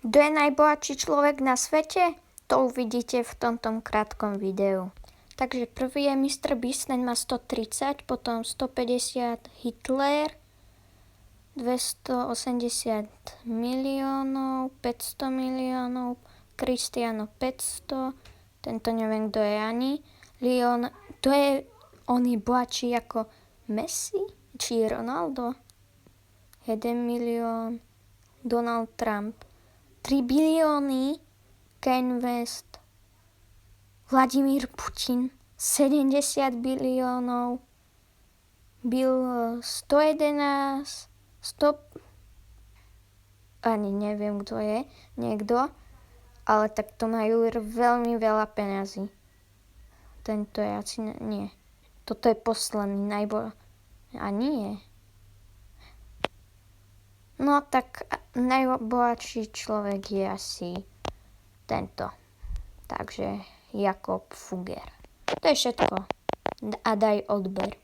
Kto je najbohatší človek na svete? To uvidíte v tomto krátkom videu. Takže prvý je Mr. Beast, ten má 130, potom 150 Hitler, 280 miliónov, 500 miliónov, Cristiano 500, tento neviem, kto je ani, Leon, on je bohatší ako Messi, či Ronaldo, 1 milión, Donald Trump, 3 bilióny, Kanye West, Vladimír Putin, 70 biliónov, Bill 111, 100, ani neviem, kto je, niekto, ale tak to majú veľmi veľa peňazí. Tento je asi, nie. Toto je posledný, a nie. No tak najbohatší človek je asi tento. Takže Jakob Fugger. To je všetko. A daj odber.